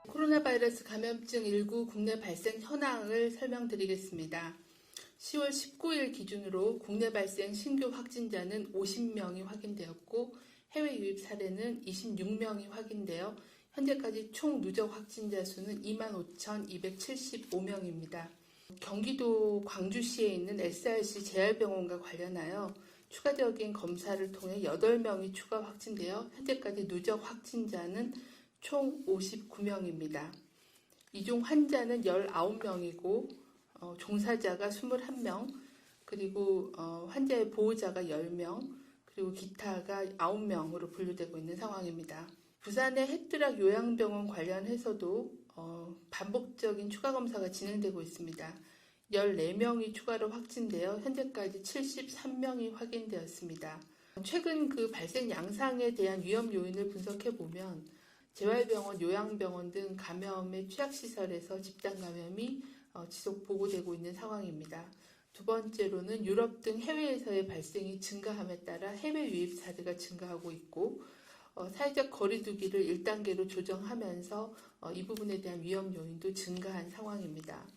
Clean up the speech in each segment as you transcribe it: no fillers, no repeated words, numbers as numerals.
코로나 바이러스 감염증 19 국내 발생 현황을 설명드리겠습니다. 10월 19일 기준으로 국내 발생 신규 확진자는 50명이 확인되었고 해외 유입 사례는 26명이 확인되어 현재까지 총 누적 확진자 수는 25,275명입니다. 경기도 광주시에 있는 SRC 재활병원과 관련하여 추가적인 검사를 통해 8명이 추가 확진되어 현재까지 누적 확진자는 총 59명입니다. 이 중 환자는 19명이고 종사자가 21명, 그리고 환자의 보호자가 10명, 그리고 기타가 9명으로 분류되고 있는 상황입니다. 부산의 햇드락 요양병원 관련해서도 반복적인 추가 검사가 진행되고 있습니다. 14명이 추가로 확진되어 현재까지 73명이 확인되었습니다. 최근 그 발생 양상에 대한 위험 요인을 분석해 보면 재활병원, 요양병원 등 감염의 취약시설에서 집단 감염이 지속 보고되고 있는 상황입니다. 두 번째로는 유럽 등 해외에서의 발생이 증가함에 따라 해외 유입 사례가 증가하고 있고 사회적 거리두기를 1단계로 조정하면서 이 부분에 대한 위험 요인도 증가한 상황입니다.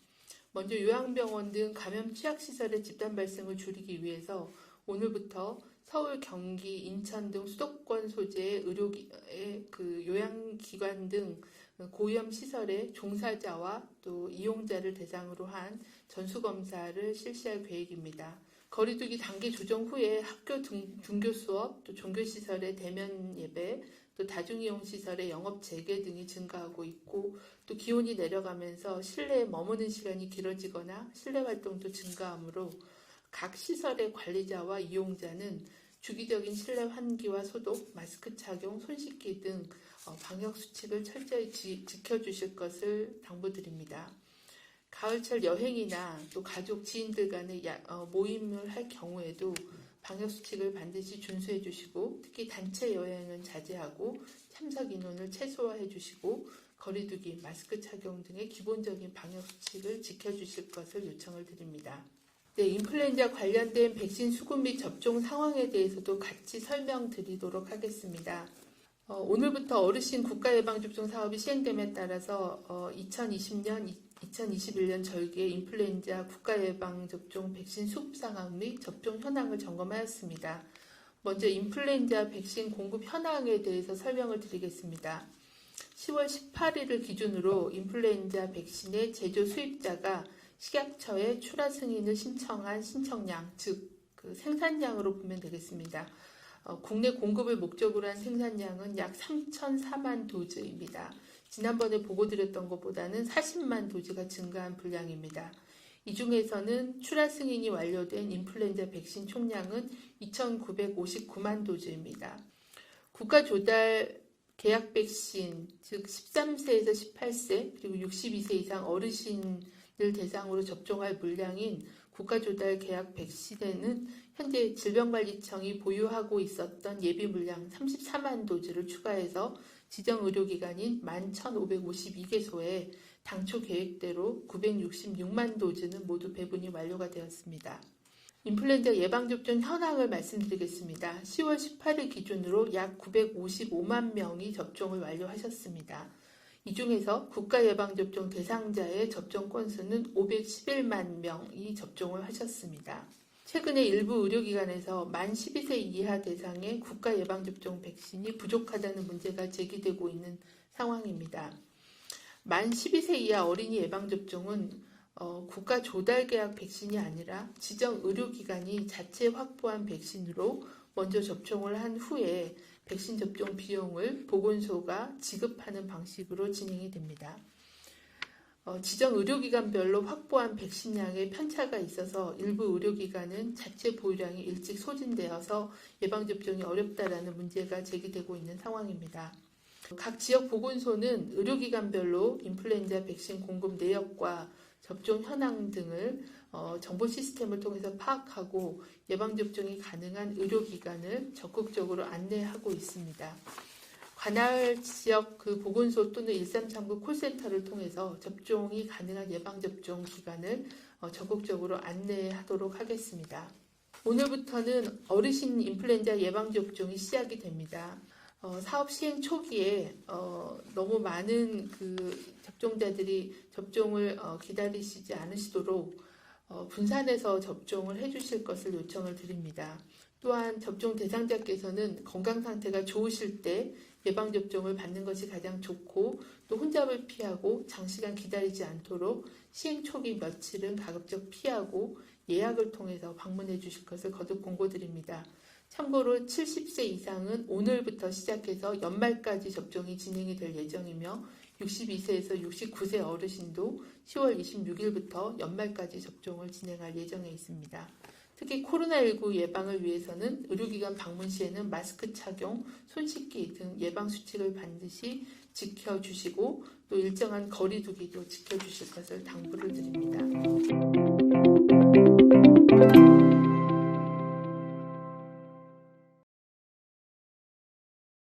먼저 요양병원 등 감염 취약시설의 집단 발생을 줄이기 위해서 오늘부터 서울, 경기, 인천 등 수도권 소재의 요양기관 등 고위험 시설의 종사자와 또 이용자를 대상으로 한 전수검사를 실시할 계획입니다. 거리두기 단계 조정 후에 학교 등교 수업, 또 종교시설의 대면 예배, 또 다중이용시설의 영업 재개 등이 증가하고 있고 또 기온이 내려가면서 실내에 머무는 시간이 길어지거나 실내 활동도 증가하므로 각 시설의 관리자와 이용자는 주기적인 실내 환기와 소독, 마스크 착용, 손 씻기 등 방역 수칙을 철저히 지켜주실 것을 당부드립니다. 가을철 여행이나 또 가족, 지인들 간의 모임을 할 경우에도 방역 수칙을 반드시 준수해 주시고 특히 단체 여행은 자제하고 참석 인원을 최소화해 주시고 거리두기, 마스크 착용 등의 기본적인 방역 수칙을 지켜주실 것을 요청을 드립니다. 네, 인플루엔자 관련된 백신 수급 및 접종 상황에 대해서도 같이 설명드리도록 하겠습니다. 오늘부터 어르신 국가예방접종 사업이 시행됨에 따라서 2020년, 2021년 절기의 인플루엔자 국가예방접종 백신 수급 상황 및 접종 현황을 점검하였습니다. 먼저 인플루엔자 백신 공급 현황에 대해서 설명을 드리겠습니다. 10월 18일을 기준으로 인플루엔자 백신의 제조 수입자가 식약처에 출하 승인을 신청한 신청량, 즉 생산량으로 보면 되겠습니다. 국내 공급을 목적으로 한 생산량은 약 3,004만 도즈입니다. 지난번에 보고드렸던 것보다는 40만 도즈가 증가한 분량입니다. 이 중에서는 출하 승인이 완료된 인플루엔자 백신 총량은 2,959만 도즈입니다. 국가 조달 계약 백신, 즉 13세에서 18세 그리고 62세 이상 어르신을 대상으로 접종할 물량인 국가조달 계약 백신에는 현재 질병관리청이 보유하고 있었던 예비 물량 34만 도즈를 추가해서 지정 의료기관인 11,552개소에 당초 계획대로 966만 도즈는 모두 배분이 완료가 되었습니다. 인플루엔자 예방접종 현황을 말씀드리겠습니다. 10월 18일 기준으로 약 955만 명이 접종을 완료하셨습니다. 이 중에서 국가예방접종 대상자의 접종 건수는 511만 명이 접종을 하셨습니다. 최근에 일부 의료기관에서 만 12세 이하 대상의 국가예방접종 백신이 부족하다는 문제가 제기되고 있는 상황입니다. 만 12세 이하 어린이 예방접종은 국가 조달계약 백신이 아니라 지정 의료기관이 자체 확보한 백신으로 먼저 접종을 한 후에 백신 접종 비용을 보건소가 지급하는 방식으로 진행이 됩니다. 지정 의료기관별로 확보한 백신량에 편차가 있어서 일부 의료기관은 자체 보유량이 일찍 소진되어서 예방접종이 어렵다라는 문제가 제기되고 있는 상황입니다. 각 지역 보건소는 의료기관별로 인플루엔자 백신 공급 내역과 접종 현황 등을 정보 시스템을 통해서 파악하고 예방접종이 가능한 의료기관을 적극적으로 안내하고 있습니다. 관할 지역 보건소 또는 1339 콜센터를 통해서 접종이 가능한 예방접종 기관을 적극적으로 안내하도록 하겠습니다. 오늘부터는 어르신 인플루엔자 예방접종이 시작이 됩니다. 사업 시행 초기에 너무 많은 접종자들이 접종을 기다리시지 않으시도록 분산해서 접종을 해주실 것을 요청을 드립니다. 또한 접종 대상자께서는 건강 상태가 좋으실 때 예방접종을 받는 것이 가장 좋고 또 혼잡을 피하고 장시간 기다리지 않도록 시행 초기 며칠은 가급적 피하고 예약을 통해서 방문해 주실 것을 거듭 공고드립니다. 참고로 70세 이상은 오늘부터 시작해서 연말까지 접종이 진행이 될 예정이며 62세에서 69세 어르신도 10월 26일부터 연말까지 접종을 진행할 예정에 있습니다. 특히 코로나19 예방을 위해서는 의료기관 방문 시에는 마스크 착용, 손 씻기 등 예방 수칙을 반드시 지켜주시고 또 일정한 거리 두기도 지켜주실 것을 당부를 드립니다.